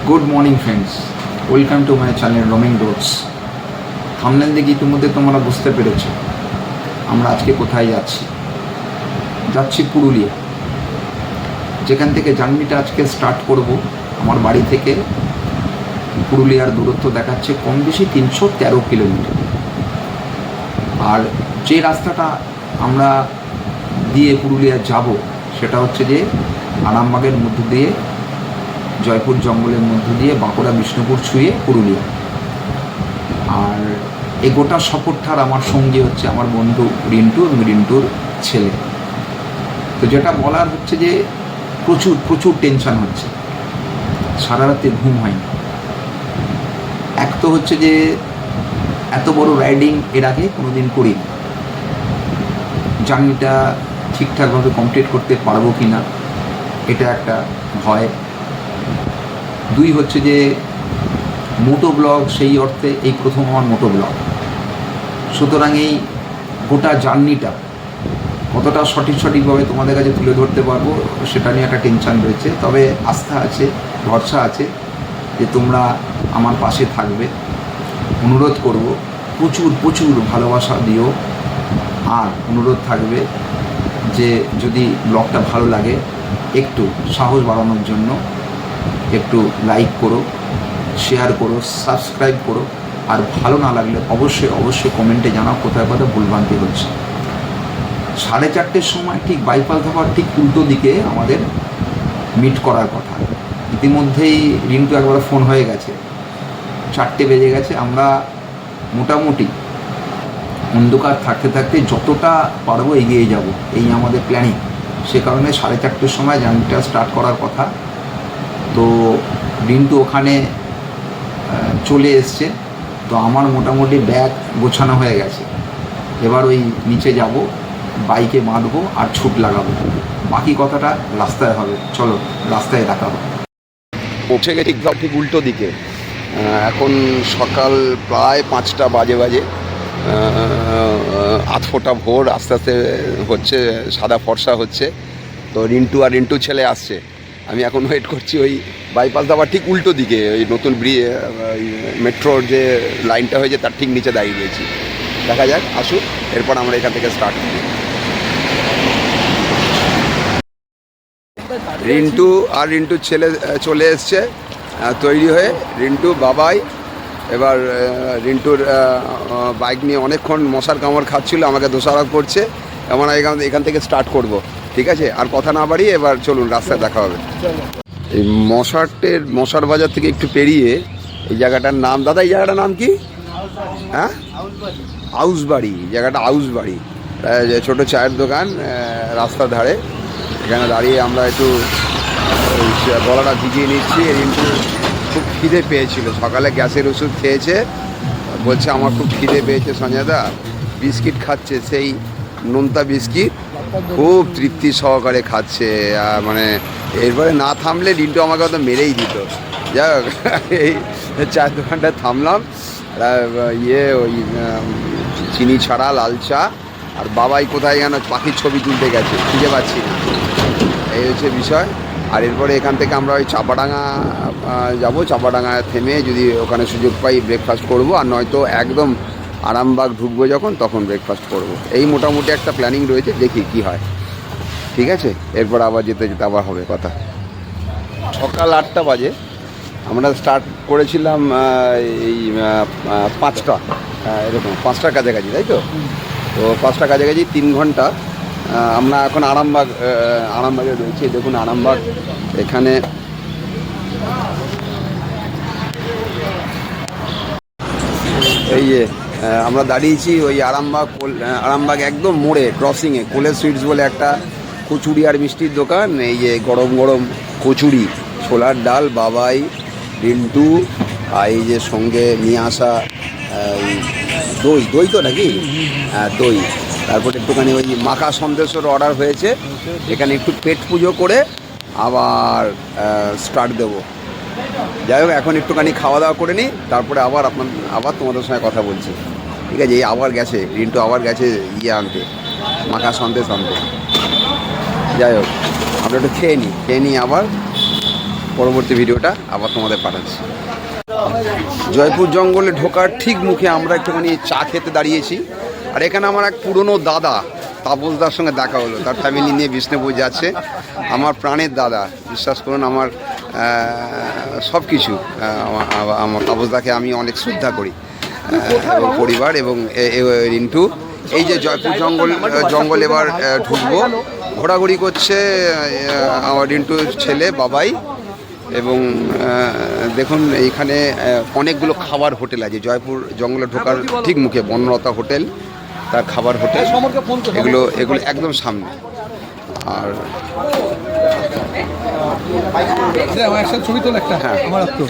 Good morning friends, welcome to my channel roaming roads. Thumbnail দেখে ইতিমধ্যে তোমরা বুঝতে পেরেছো আমরা আজকে কোথায় যাচ্ছি পুরুলিয়া, যেখান থেকে জার্নিটা আজকে স্টার্ট করব। আমার বাড়ি থেকে পুরুলিয়ার দূরত্ব দেখাচ্ছে কম বেশি 313 কিলোমিটার। আর যে রাস্তাটা আমরা দিয়ে পুরুলিয়া যাব সেটা হচ্ছে যে আরামবাগের মধ্য দিয়ে, জয়পুর জঙ্গলের মধ্য দিয়ে, বাঁকুড়া বিষ্ণুপুর ছুঁয়ে পুরুলিয়া। আর এই গোটা সফরটার আমার সঙ্গী হচ্ছে আমার বন্ধু রিন্টু এবং রিন্টুর ছেলে। তো যেটা বলার হচ্ছে যে প্রচুর টেনশান হচ্ছে, সারা রাতে ঘুম হয়নি। এক তো হচ্ছে যে এত বড় রাইডিং এর আগে কোনো দিন করিনি, জার্নিটা ঠিকঠাকভাবে কমপ্লিট করতে পারবো কি না এটা একটা ভয়। দুই হচ্ছে যে মোটো ব্লগ, সেই অর্থে এই প্রথম আমার মোটো ব্লগ, সুতরাং এই গোটা জার্নিটা কতটা সঠিকভাবে তোমাদের কাছে তুলে ধরতে পারবো সেটা নিয়ে একটা টেনশান রয়েছে। তবে আস্থা আছে, ভরসা আছে যে তোমরা আমার পাশে থাকবে। অনুরোধ করব প্রচুর ভালোবাসা দিও। আর অনুরোধ থাকবে যে যদি ব্লগটা ভালো লাগে একটু সাহস বাড়ানোর জন্য একটু লাইক করো, শেয়ার করো, সাবস্ক্রাইব করো। আর ভালো না লাগলে অবশ্যই কমেন্টে জানাও কোথায় ভুলভ্রান্তি হচ্ছে। 4:30 সময় ঠিক বাইপাল ধাবার ঠিক উল্টো দিকে আমাদের মিট করার কথা। ইতিমধ্যেই রিন্টু একবার ফোন হয়ে গেছে, 4টে বেজে গেছে। আমরা মোটামুটি অন্ধকার থাকতে যতটা পারবো এগিয়ে যাব, এই আমাদের প্ল্যানিং। সে কারণে 4:30 সময় জার্নিটা স্টার্ট করার কথা। তো রিন্টু ওখানে চলে এসছে। তো আমার মোটামুটি ব্যাগ গোছানো হয়ে গেছে। এবার ওই নিচে যাব, বাইকে বাঁধবো আর ছুট লাগাবো। বাকি কথাটা রাস্তায় হবে, চলো রাস্তায় দেখা হবে। পৌঁছে গেছি ঠিক উল্টো দিকে। এখন সকাল প্রায় 5টা বাজে। আধফোটা ভোর আস্তে আস্তে হচ্ছে, সাদা ফর্সা হচ্ছে। তো রিন্টু ছেলে আসছে। আমি এখন ওয়েট করছি ওই বাইপাস দাবার ঠিক উল্টো দিকে, ওই নতুন মেট্রোর যে লাইনটা হয়েছে তার ঠিক নিচে দাঁড়িয়ে রয়েছি। দেখা যাক আসুক, এরপর আমরা এখান থেকে স্টার্ট করি। রিন্টুর ছেলে চলে এসছে তৈরি হয়ে। রিন্টু বাবাই এবার রিন্টুর বাইক নিয়ে অনেকক্ষণ মশার কামড় খাচ্ছিল, আমাকে দোষারোপ করছে। এমন এখান থেকে স্টার্ট করব, ঠিক আছে? আর কথা না বাড়িয়ে এবার চলুন, রাস্তায় দেখা হবে। এই মশার বাজার থেকে একটু পেরিয়ে এই জায়গাটার নাম, দাদা এই জায়গাটার নাম কি? হ্যাঁ, আউসবাড়ি। জায়গাটা আউসবাড়ি, ছোটো চায়ের দোকান রাস্তার ধারে। এখানে দাঁড়িয়ে আমরা একটু গলাটা ভিজিয়ে নিচ্ছি। রিন্টু খুব খিদে পেয়েছিল, সকালে গ্যাসের ওষুধ খেয়েছে, বলছে আমার খুব খিদে পেয়েছে সঞ্জয়দা। বিস্কিট খাচ্ছে, সেই নোনতা বিস্কিট খুব তৃপ্তি সহকারে খাচ্ছে। মানে এরপরে না থামলে রিন্টু আমাকে হয়তো মেরেই দিত। যাই হোক, এই চায়ের দোকানটায় থামলাম। ওই চিনি ছাড়া লাল চা। আর বাবাই কোথায় যেন পাখির ছবি তুলতে গেছে, খুঁজে পাচ্ছি না। এই হচ্ছে বিষয়। আর এরপরে এখান থেকে আমরা ওই চাপাডাঙ্গা যাব। চাপাডাঙ্গায় থেমে যদি ওখানে সুযোগ পাই ব্রেকফাস্ট করব, আর নয়তো একদম আরামবাগ ঢুকবো যখন তখন ব্রেকফাস্ট করব। এই মোটামুটি একটা প্ল্যানিং রয়েছে, দেখি কি হয়। ঠিক আছে, এরপর আবার যেতে আবার হবে কথা। সকাল 8টা বাজে। আমরা স্টার্ট করেছিলাম এই 5টা, এরকম 5টার কাছাকাছি, তাই তো? তো 5টার কাছাকাছি 3 ঘন্টা। আমরা এখন আরামবাগে রয়েছি। দেখুন আরামবাগ, এখানে এই যে আমরা দাঁড়িয়েছি ওই আরামবাগ একদম মোড়ে ক্রসিংয়ে কোলে সুইটস বলে একটা কচুরি আর মিষ্টির দোকান। এই যে গরম কচুরি, ছোলার ডাল, বাবাই, রিন্টু, আর এই যে সঙ্গে নিয়ে আসা দই তো নাকি? হ্যাঁ, দই। তারপরে একটুখানি ওই মাখা সন্দেশের অর্ডার হয়েছে। এখানে একটু পেট পুজো করে আবার স্টার্ট দেবো। যাই হোক, এখন একটুখানি খাওয়া দাওয়া করে নিই, তারপরে আবার তোমাদের সঙ্গে কথা বলছি। ঠিক আছে, এই আবার গেছে রিন্টু, আবার গেছে আনতে, মাখা সন্দেশ আনতে। যাই হোক, আমরা একটু খেয়ে নিই, আবার পরবর্তী ভিডিওটা আবার তোমাদের পাঠাচ্ছি। জয়পুর জঙ্গলে ঢোকার ঠিক মুখে আমরা একটুখানি চা খেতে দাঁড়িয়েছি। আর এখানে আমার এক পুরনো দাদা তাপসদার সঙ্গে দেখা হলো, তার ফ্যামিলি নিয়ে বিষ্ণুপুর যাচ্ছে। আমার প্রাণের দাদা, বিশ্বাস করুন আমার সব কিছু। আমার তাপসদাকে আমি অনেক শ্রদ্ধা করি এবং পরিবার এবং রিন্টু। এই যে জয়পুর জঙ্গল এবার ঢুকবো, ঘোরাঘুরি করছে আমার রিন্টুর ছেলে বাবাই। এবং দেখুন এইখানে অনেকগুলো খাবার হোটেল আছে জয়পুর জঙ্গলে ঢোকার ঠিক মুখে। বনলতা হোটেল, তার খাবার হোটেল, এগুলো একদম সামনে। আর হ্যাঁ,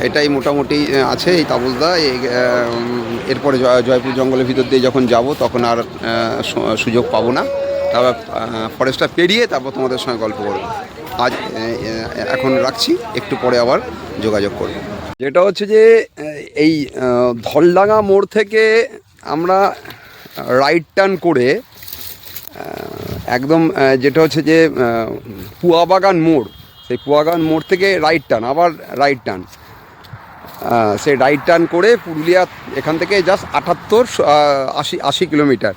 এটাই মোটামুটি আছে এই তাপসদা। এরপরে জয়পুর জঙ্গলের ভিতর দিয়ে যখন যাব তখন আর সুযোগ পাবো না, তারপর ফরেস্টটা পেরিয়ে তারপর তোমাদের সঙ্গে গল্প করবো। আজ এখন রাখছি, একটু পরে আবার যোগাযোগ করব। যেটা হচ্ছে যে এই ধলডাঙ্গা মোড় থেকে আমরা রাইট টার্ন করে একদম যেটা হচ্ছে যে পুয়াবাগান মোড়, সেই পুয়াবাগান মোড় থেকে রাইট টার্ন, আবার রাইট টার্ন, সেই রাইট টার্ন করে পুরুলিয়া এখান থেকে জাস্ট 78-80 কিলোমিটার।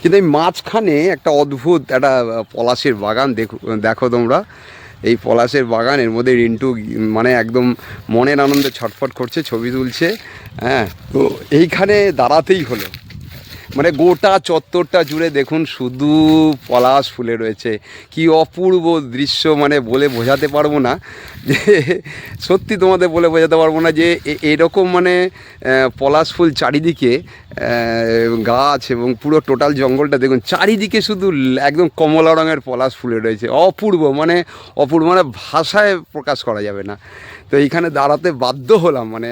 কিন্তু এই মাঝখানে একটা অদ্ভুত একটা পলাশের বাগান দেখো তোমরা। এই পলাশের বাগানের মধ্যে রিন্টু মানে একদম মনের আনন্দে ছটফট করছে, ছবি তুলছে। হ্যাঁ, তো এইখানে দাঁড়াতেই হলো। মানে গোটা চত্বরটা জুড়ে দেখুন শুধু পলাশ ফুলে রয়েছে। কি অপূর্ব দৃশ্য, মানে বলে বোঝাতে পারবো না, যে সত্যি তোমাদের বলে বোঝাতে পারবো না যে এরকম মানে পলাশ ফুল চারিদিকে, গাছ এবং পুরো টোটাল জঙ্গলটা দেখুন, চারিদিকে শুধু একদম কমলা রঙের পলাশ ফুলে রয়েছে। অপূর্ব, মানে অপূর্ব, মানে ভাষায় প্রকাশ করা যাবে না। তো এইখানে দাঁড়াতে বাধ্য হলাম, মানে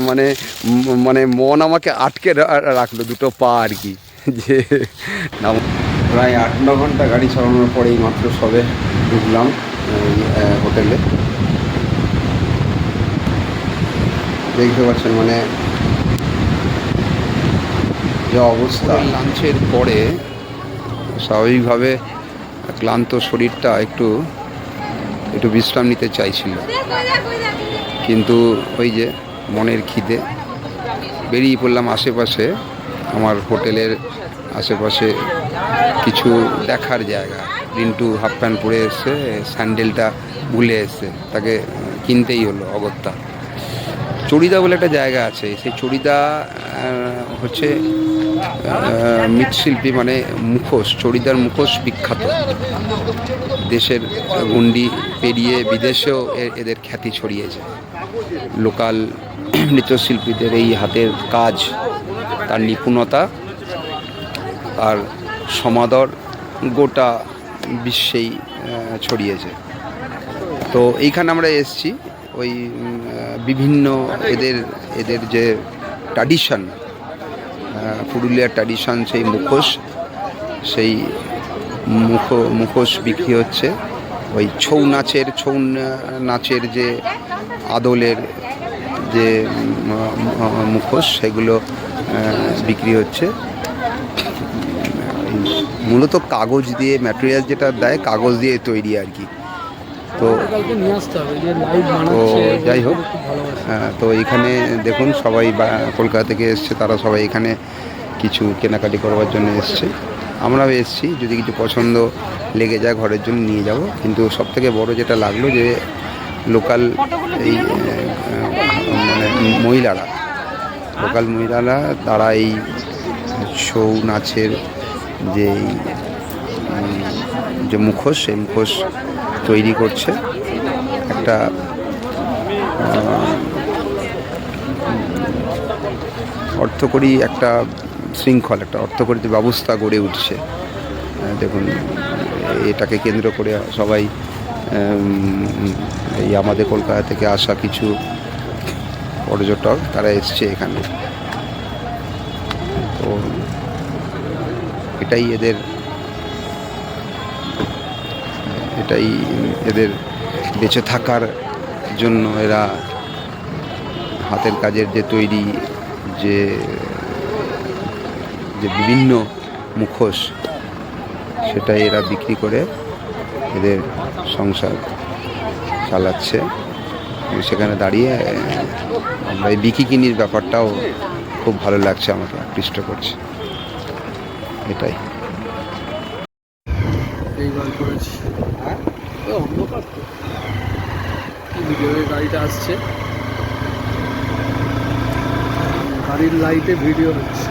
মানে মানে মন আমাকে আটকে রাখলো, দুটো পা আর কি। যে প্রায় 8-9 ঘন্টা গাড়ি চালানোর পরেই মাত্র সবে ঢুকলাম হোটেলে। দেখতে পাচ্ছেন মানে যে অবস্থা। লাঞ্চের পরে স্বাভাবিকভাবে ক্লান্ত শরীরটা একটু বিশ্রাম নিতে চাইছিল, কিন্তু ওই যে মনের খিদে বেরিয়ে পড়লাম। আশেপাশে আমার হোটেলের আশেপাশে কিছু দেখার জায়গা। রিন্টু হাফ প্যান্ট পরে এসছে, স্যান্ডেলটা ভুলে এসছে, তাকে কিনতেই হলো অগত্যা। চড়িদা বলে একটা জায়গা আছে, সেই চড়িদা হচ্ছে মৃৎশিল্পী, মানে মুখোশ, চড়িদার মুখোশ বিখ্যাত। দেশের গণ্ডি পেরিয়ে বিদেশেও এদের খ্যাতি ছড়িয়েছে। লোকাল নৃত্যশিল্পীদের এই হাতের কাজ, তার নিপুণতা আর সমাদর গোটা বিশ্বেই ছড়িয়েছে। তো এইখানে আমরা এসেছি ওই বিভিন্ন এদের যে ট্র্যাডিশন, পুরুলিয়ার ট্র্যাডিশন, সেই মুখোশ, সেই মুখোশ বিক্রি হচ্ছে। ওই ছৌ নাচের যে আদলের যে মুখোশ, সেগুলো বিক্রি হচ্ছে। মূলত কাগজ দিয়ে, ম্যাটেরিয়াল যেটা দেয় কাগজ দিয়ে তৈরি আর কি। তো যাই হোক, তো এখানে দেখুন সবাই কলকাতা থেকে এসছে, তারা সবাই এখানে কিছু কেনাকাটি করবার জন্য এসছে। আমরাও এসছি, যদি কিছু পছন্দ লেগে যায় ঘরের জন্য নিয়ে যাব। কিন্তু সবথেকে বড় যেটা লাগলো যে লোকাল এই মানে লোকাল মহিলারা তারা এই ছৌ নাচের যে মুখোশ, সেই মুখোশ তৈরি করছে। একটা অর্থকরী একটা শৃঙ্খল, একটা অর্থকরী ব্যবস্থা গড়ে উঠছে। দেখুন, এটাকে কেন্দ্র করে সবাই এই আমাদের কলকাতা থেকে আসা কিছু পর্যটক তারা এসছে এখানে। তো এটাই এদের বেঁচে থাকার জন্য এরা হাতের কাজের যে তৈরি যে বিভিন্ন মুখোশ, সেটাই এরা বিক্রি করে এদের সংসার চালাচ্ছে। সেখানে দাঁড়িয়ে আমরা এই বিকিকিনির ব্যাপারটাও খুব ভালো লাগছে, আমাকে আকৃষ্ট করছে। এটাই এইবার করেছি। অন্ধকার তো ভিডিওতে গাড়িটা আসছে, গাড়ির লাইটে ভিডিও হচ্ছে।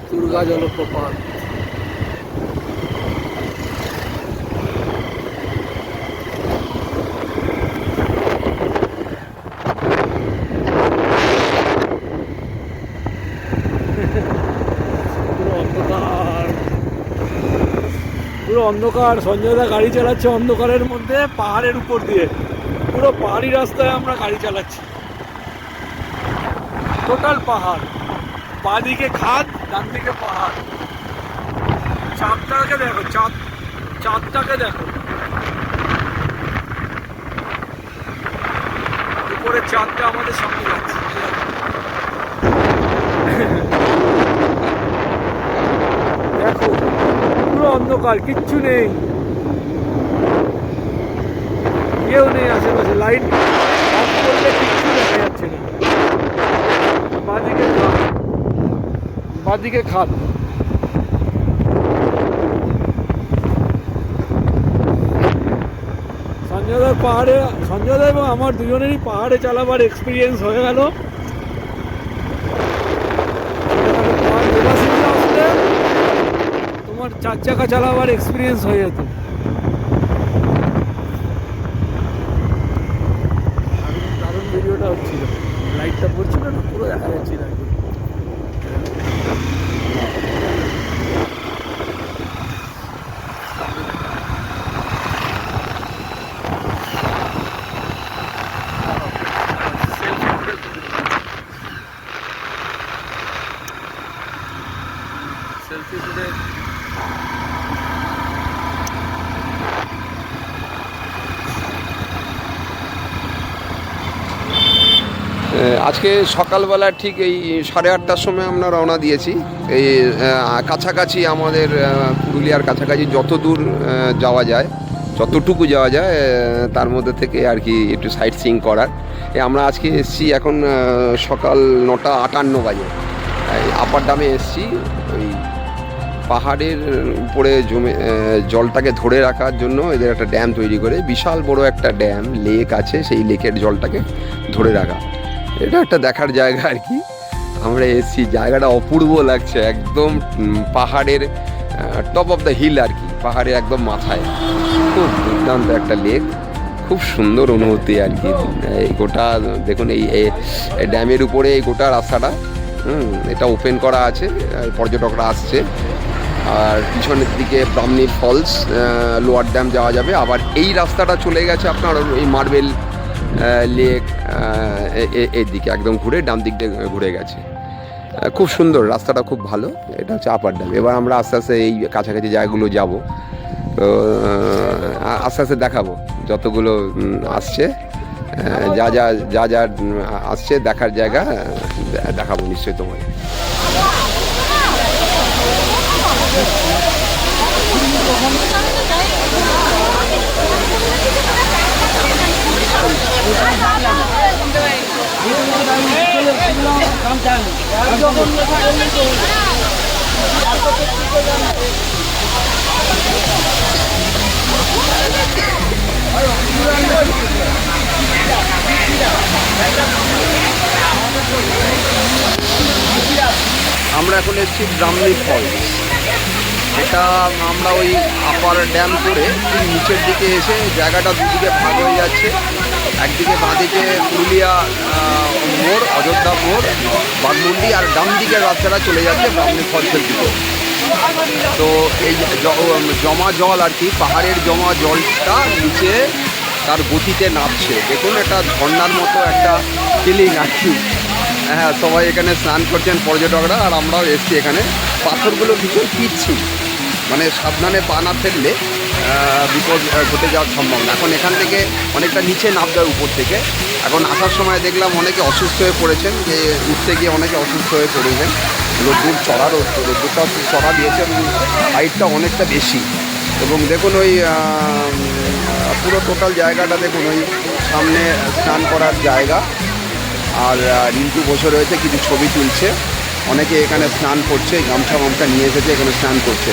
দুর্গা জলপ্রপাত। পুরো অন্ধকার। সঞ্জয়দা গাড়ি চালাচ্ছে অন্ধকারের মধ্যে পাহাড়ের উপর দিয়ে। পুরো পাহাড়ি রাস্তায় আমরা গাড়ি চালাচ্ছি, টোটাল পাহাড়। বাঁদিকে খাদ, ডান দিকে পাহাড়। চাঁদটাকে দেখো, চাঁদটাকে দেখো, উপরে চাঁদটা আমাদের সামনে যাচ্ছে। দেখো পুরো অন্ধকার, কিচ্ছু নেই, কেউ নেই আশেপাশে। লাইট অফ করলে কিচ্ছু দেখা যাচ্ছে না। বাঁদিকে খাদ। সঞ্জয়দা এবং আমার দুজনেরই পাহাড়ে চালাবার এক্সপিরিয়েন্স হয়ে গেল। তোমার 4 চাকা চালাবার এক্সপিরিয়েন্স হয়ে যেত। দারুণ ভিডিওটা হচ্ছিল, লাইটটা পড়ছিল না, পুরো দেখা যাচ্ছিল। সেলফি তুলে আজকে সকালবেলা ঠিক এই 8:30টার সময় আমরা রওনা দিয়েছি। এই কাছাকাছি আমাদের পুরুলিয়ার কাছাকাছি যত দূর যাওয়া যায়, যতটুকু যাওয়া যায় তার মধ্যে থেকে আর কি একটু সাইট সিইং করার। আমরা আজকে এসেছি এখন সকাল 9:58 বাজে। আপার ডামে এসেছি। ওই পাহাড়ের উপরে জমে জলটাকে ধরে রাখার জন্য এদের একটা ড্যাম তৈরি করে, বিশাল বড় একটা ড্যাম, লেক আছে, সেই লেকের জলটাকে ধরে রাখা। এটা একটা দেখার জায়গা আর কি। আমরা এসেছি, জায়গাটা অপূর্ব লাগছে, একদম পাহাড়ের টপ অফ দ্য হিল আর কি, পাহাড়ের একদম মাথায়। খুব দুর্দান্ত একটা লেক, খুব সুন্দর অনুভূতি আর কি। এই গোটা দেখুন, এই ড্যামের উপরে এই গোটা রাস্তাটা এটা ওপেন করা আছে, পর্যটকরা আসছে। আর পিছনের দিকে ব্রাহ্মণী ফলস, লোয়ার ড্যাম যাওয়া যাবে। আবার এই রাস্তাটা চলে গেছে আপনার এই মার্বেল লেক, এর দিকে একদম ঘুরে ডান দিক দিয়ে ঘুরে গেছে। খুব সুন্দর রাস্তাটা, খুব ভালো। এটা হচ্ছে আপার ড্যাম। এবার আমরা আস্তে আস্তে এই কাছাকাছি জায়গাগুলো যাব, তো আস্তে আস্তে দেখাবো যতগুলো আসছে, যা যা যা যা আসছে দেখার জায়গা দেখাবো নিশ্চয়ই তোমাকে। আমরা এখন এসেছি ব্রাহ্মণী ফলস। এটা আমরা ওই আপার ড্যাম করে নিচের দিকে এসে জায়গাটা দুদিকে ভাগ হয়ে যাচ্ছে। একদিকে বাঁদিকে পুরুলিয়া মোড়, অযোধ্যা মোড়, বাঘমুন্ডি, আর ডান দিকের রাস্তাটা চলে যাচ্ছে ব্রাহ্মণী ফলসের দিকে। তো এই জমা জল আর কি, পাহাড়ের জমা জলটা নিচে তার গতিতে নামছে। দেখুন, এটা ঝর্ণার মতো একটা ফিলিং আর কি। হ্যাঁ, সবাই এখানে স্নান করছেন পর্যটকরা, আর আমরাও এসছি এখানে। পাথরগুলো ভীষণ পিচ্ছিল, মানে সাবধানে পা না ফেললে বিপদ ঘটে যাওয়ার সম্ভাবনা। এখন এখান থেকে অনেকটা নিচে নামতে হয় উপর থেকে। এখন আসার সময় দেখলাম অনেকে অসুস্থ হয়ে পড়েছেন, যে উঠতে গিয়ে অনেকে অসুস্থ হয়ে পড়েছেন। রোদ্দুর চড়া রোদ্দুরটা চড়া দিয়েছে এবং হাইটটা অনেকটা বেশি। এবং দেখুন ওই পুরো টোটাল জায়গাটা দেখুন, ওই সামনে স্নান করার জায়গা, আর রিন্টু বসে রয়েছে কিছু ছবি তুলছে। অনেকে এখানে স্নান করছে, গামছা নিয়ে এসেছে, এখানে স্নান করছে।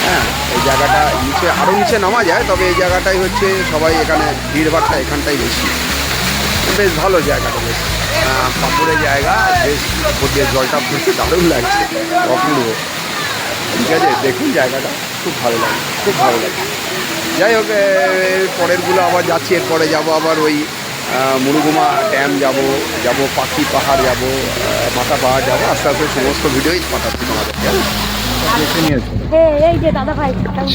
হ্যাঁ, এই জায়গাটা নিচে আরও নিচে নামা যায়, তবে এই জায়গাটাই হচ্ছে সবাই এখানে ভিড়ভাড়টা এখানটাই বেশি। বেশ ভালো জায়গাটা, বেশ পাথরের জায়গা, বেশ উপর দিয়ে জলটা পড়ছে, দারুণ লাগছে, অপূর্ব। ঠিক আছে, দেখুন জায়গাটা খুব ভালো লাগে, খুব ভালো লাগে। যাই হোক, পরেরগুলো আবার যাচ্ছি, এরপরে যাব আবার ওই মুরুগুমা ড্যাম যাব পাখি পাহাড় যাব, মাথা পাহাড় যাব। আস্তে আস্তে সমস্ত ভিডিওই পাঠাচ্ছি তোমাদেরকে।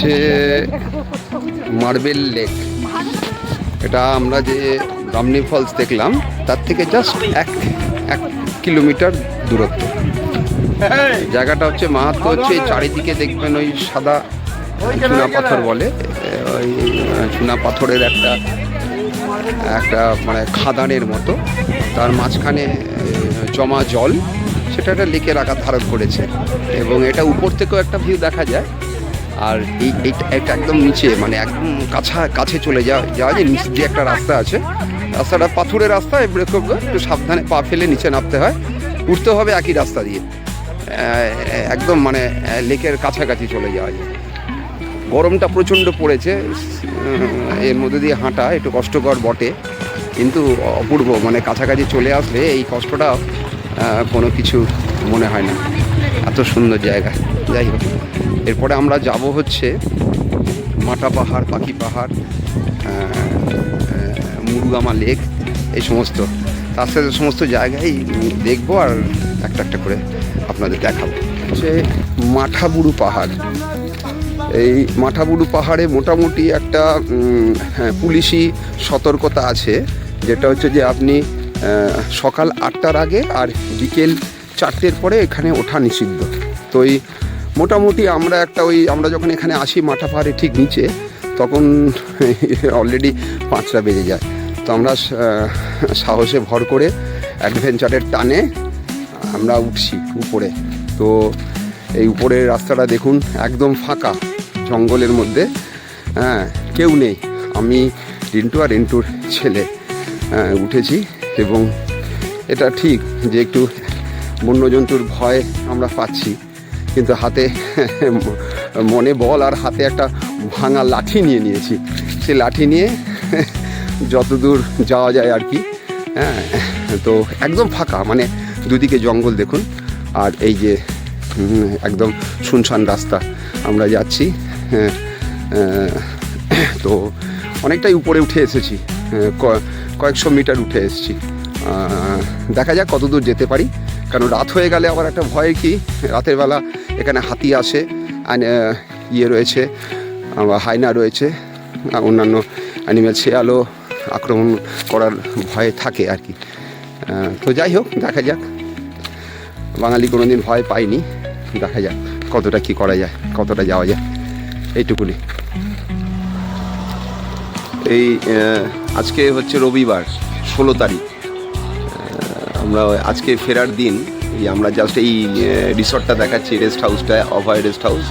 সে মার্বেল লেক, এটা আমরা যে ব্রাহ্মণী ফলস দেখলাম তার থেকে জাস্ট এক কিলোমিটার দূরত্ব। জায়গাটা হচ্ছে মাহাত্ম হচ্ছে এই চারিদিকে দেখবেন ওই সাদা চুনা পাথর বলে, ওই চুনা পাথরের একটা মানে খাদানের মতো, তার মাঝখানে জমা জল, সেটা একটা লেকের আকার ধারণ করেছে। এবং এটা উপর থেকেও একটা ভিউ দেখা যায়। আর এটা একদম নিচে, মানে একদম কাছে চলে যাওয়া যায়। নিচ দিয়ে একটা রাস্তা আছে, রাস্তাটা পাথরের রাস্তা, একটু সাবধানে পা ফেলে নিচে নামতে হয়, উঠতে হবে একই রাস্তা দিয়ে, একদম মানে লেকের কাছাকাছি চলে যাওয়া যায়। গরমটা প্রচণ্ড পড়েছে, এর মধ্যে দিয়ে হাঁটা একটু কষ্টকর বটে, কিন্তু অপূর্ব। মানে কাছাকাছি চলে আসলে এই কষ্টটা কোনো কিছু মনে হয় না, এত সুন্দর জায়গা। যাই হোক, এরপরে আমরা যাব হচ্ছে মাটা পাহাড়, পাখি পাহাড়, মুরুগামা লেক, এই সমস্ত তার সাথে সমস্ত জায়গায় দেখবো আর একটা করে আপনাদের দেখাবো। হচ্ছে মাঠাবুরু পাহাড়। এই মাঠাবুরু পাহাড়ে মোটামুটি একটা পুলিশি সতর্কতা আছে, যেটা হচ্ছে যে আপনি সকাল 8টার আগে আর বিকেল 4টের পরে এখানে ওঠা নিষিদ্ধ। তো এই মোটামুটি আমরা যখন এখানে আসি মাঠা পাহাড়ে ঠিক নিচে, তখন অলরেডি 5টা বেজে যায়। তো আমরা সাহসে ভর করে অ্যাডভেঞ্চারের টানে আমরা উঠছি উপরে। তো এই উপরের রাস্তাটা দেখুন, একদম ফাঁকা, জঙ্গলের মধ্যে, হ্যাঁ, কেউ নেই। আমি রিন্টু আর রিন্টুর ছেলে উঠেছি। এবং এটা ঠিক যে একটু বন্যজন্তুর ভয় আমরা পাচ্ছি, কিন্তু হাতে মনে বল আর হাতে একটা ভাঙা লাঠি নিয়ে নিয়েছি। সেই লাঠি নিয়ে যতদূর যাওয়া যায় আর কি। হ্যাঁ, তো একদম ফাঁকা, মানে দুদিকে জঙ্গল দেখুন, আর এই যে একদম শুনশান রাস্তা আমরা যাচ্ছি। তো অনেকটাই উপরে উঠে এসেছি, কয়েকশো মিটার উঠে এসেছি। দেখা যাক কত দূর যেতে পারি, কারণ রাত হয়ে গেলে আবার একটা ভয় কি, রাতের বেলা এখানে হাতি আসে, রয়েছে, হায়না রয়েছে, অন্যান্য অ্যানিম্যাল, শেয়ালও আক্রমণ করার ভয় থাকে আর কি। তো যাই হোক, দেখা যাক। বাঙালি কোনোদিন ভয় পায়নি, দেখা যাক কতটা কি করা যায়, কতটা যাওয়া যায়, এইটুকুনি। এই আজকে হচ্ছে রবিবার, 16 তারিখ। আমরা আজকে ফেরার দিন। আমরা জাস্ট এই রিসর্টটা দেখাচ্ছি, রেস্ট হাউসটা, অভয় রেস্ট হাউস,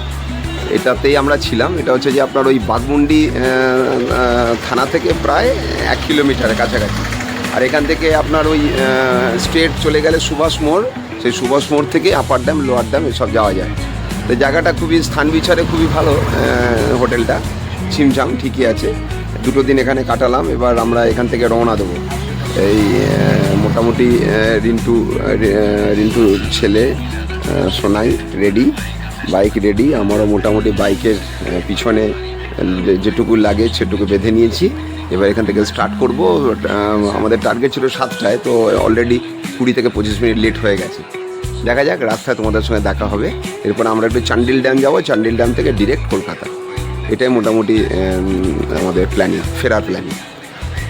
এটাতেই আমরা ছিলাম। এটা হচ্ছে যে আপনার ওই বাঘমুন্ডি থানা থেকে প্রায় 1 কিলোমিটারের কাছাকাছি। আর এখান থেকে আপনার ওই স্ট্রেট চলে গেলে সুভাষ মোড়, সেই সুভাষ মোড় থেকে আপার ড্যাম, লোয়ার ড্যাম এসব যাওয়া যায়। তো জায়গাটা খুবই স্থান বিচারে খুবই ভালো, হোটেলটা ছিমছাম ঠিকই আছে। 2 দিন এখানে কাটালাম। এবার আমরা এখান থেকে রওনা দেবো। এই মোটামুটি রিন্টুর ছেলে সোনাই রেডি, বাইক রেডি, আমারও মোটামুটি বাইকের পিছনে যেটুকু লাগে সেটুকু বেঁধে নিয়েছি। এবার এখান থেকে স্টার্ট করব। আমাদের টার্গেট ছিল 7টায়, তো অলরেডি 20 থেকে 25 মিনিট লেট হয়ে গেছে। দেখা যাক, রাস্তায় তোমাদের সঙ্গে দেখা হবে। এরপর আমরা একটু চান্ডিল ড্যাম যাবো, চান্ডিল ড্যাম থেকে ডিরেক্ট কলকাতা। এটাই মোটামুটি আমাদের প্ল্যানিং, ফেরার প্ল্যানিং।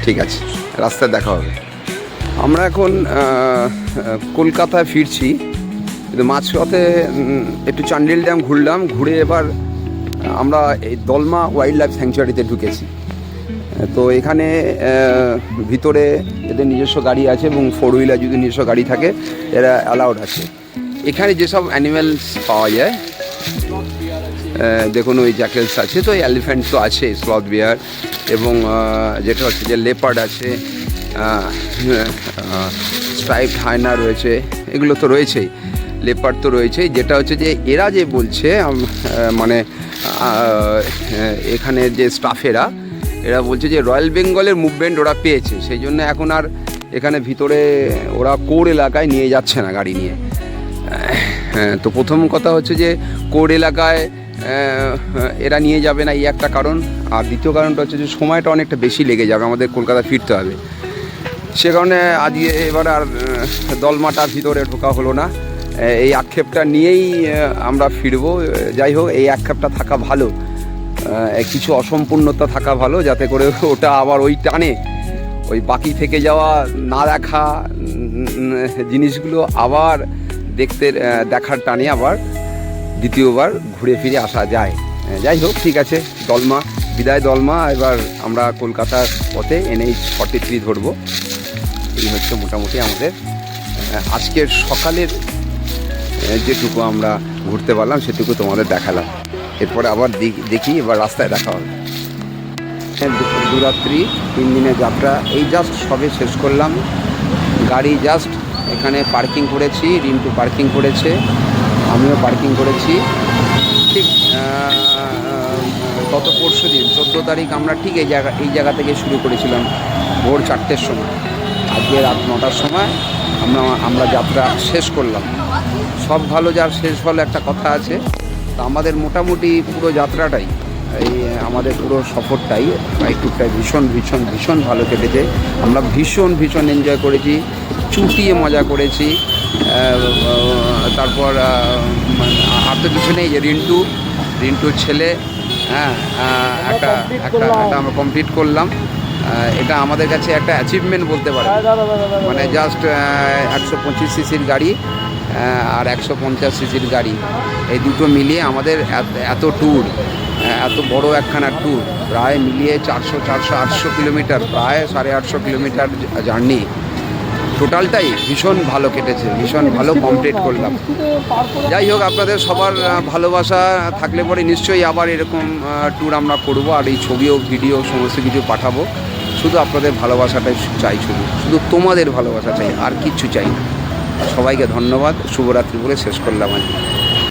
ঠিক আছে, রাস্তায় দেখা হবে। আমরা এখন কলকাতায় ফিরছি, কিন্তু মাঝপথে একটু চান্ডিল ড্যাম ঘুরলাম, ঘুরে এবার আমরা এই দলমা ওয়াইল্ড লাইফ স্যাংচুয়ারিতে ঢুকেছি। তো এখানে ভিতরে এদের নিজস্ব গাড়ি আছে, এবং 4 হুইলার যদি নিজস্ব গাড়ি থাকে এরা অ্যালাউড আছে। তো এখানে যেসব অ্যানিম্যালস পাওয়া যায়, দেখুন ওই জ্যাকেলস আছে, তো এলিফ্যান্ট তো আছে, স্লথ বিয়ার, এবং যেটা হচ্ছে যে লেপার্ড আছে, স্ট্রাইপড হায়না রয়েছে, এগুলো তো রয়েছেই, লেপার্ড তো রয়েছেই। যেটা হচ্ছে যে এরা যে বলছে মানে এখানে যে স্টাফেরা, এরা বলছে যে রয়্যাল বেঙ্গলের মুভমেন্ট ওরা পেয়েছে, সেই জন্য এখন আর এখানে ভিতরে ওরা কোর এলাকায় নিয়ে যাচ্ছে না গাড়ি নিয়ে। তো প্রথম কথা হচ্ছে যে কোর এলাকায় এরা নিয়ে যাবে না, এই একটা কারণ। আর দ্বিতীয় কারণটা হচ্ছে যে সময়টা অনেকটা বেশি লেগে যাবে, আমাদের কলকাতা ফিরতে হবে। সে কারণে আজকে এবার আর দলমাটার ভিতরে ঢোকা হলো না, এই আক্ষেপটা নিয়েই আমরা ফিরবো। যাই হোক, এই আক্ষেপটা থাকা ভালো, কিছু অসম্পূর্ণতা থাকা ভালো, যাতে করে ওটা আবার ওই টানে ওই বাকি থেকে যাওয়া না দেখা জিনিসগুলো আবার দেখার টানে আবার দ্বিতীয়বার ঘুরে ফিরে আসা যায়। যাই হোক, ঠিক আছে, দলমা বিদায় দলমা। এবার আমরা কলকাতার পথে NH-43 ধরবো। এই হচ্ছে মোটামুটি আমাদের আজকের সকালের যেটুকু আমরা ঘুরতে পারলাম সেটুকু তোমাদের দেখালাম। এরপরে আবার দেখি, এবার রাস্তায় দেখা হবে। দুরাত্রি 3 দিনের যাত্রা এই জাস্ট সবে শেষ করলাম। গাড়ি জাস্ট এখানে পার্কিং করেছি, রিন্টু পার্কিং করেছে, আমিও পার্কিং করেছি। ঠিক গত পরশু দিন 14 তারিখ আমরা ঠিক এই জায়গা থেকে শুরু করেছিলাম ভোর 4টের সময়। আজকে রাত 9টার সময় আমরা যাত্রা শেষ করলাম। সব ভালো যার শেষ ভালো একটা কথা আছে। তো আমাদের মোটামুটি পুরো যাত্রাটাই, এই আমাদের পুরো সফরটাই, বাইক ট্যুরটাই ভীষণ ভীষণ ভীষণ ভালো কেটেছে। আমরা ভীষণ ভীষণ এনজয় করেছি, চুটিয়ে মজা করেছি। তারপর আর তো কিছু নেই, যে রিন্টুর ছেলে, হ্যাঁ, একটা আমরা কমপ্লিট করলাম। এটা আমাদের কাছে একটা অ্যাচিভমেন্ট বলতে পারে। মানে জাস্ট 125 সিসির গাড়ি আর 150 সিসির গাড়ি, এই দুটো মিলিয়ে আমাদের এত ট্যুর, এত বড় একখানা ট্যুর, প্রায় মিলিয়ে 400-800 কিলোমিটার, প্রায় 850 কিলোমিটার জার্নি, টোটালটাই ভীষণ ভালো কেটেছে, ভীষণ ভালো কমপ্লিট করলাম। যাই হোক, আপনাদের সবার ভালোবাসা থাকলে পরে নিশ্চয়ই আবার এরকম ট্যুর আমরা করবো, আর এই ছবিও ভিডিও সমস্ত কিছু পাঠাবো। শুধু আপনাদের ভালোবাসাটাই চাই, শুধু তোমাদের ভালোবাসা চাই, আর কিচ্ছু চাই না। সবাইকে ধন্যবাদ, শুভরাত্রি বলে শেষ করলাম আজকে।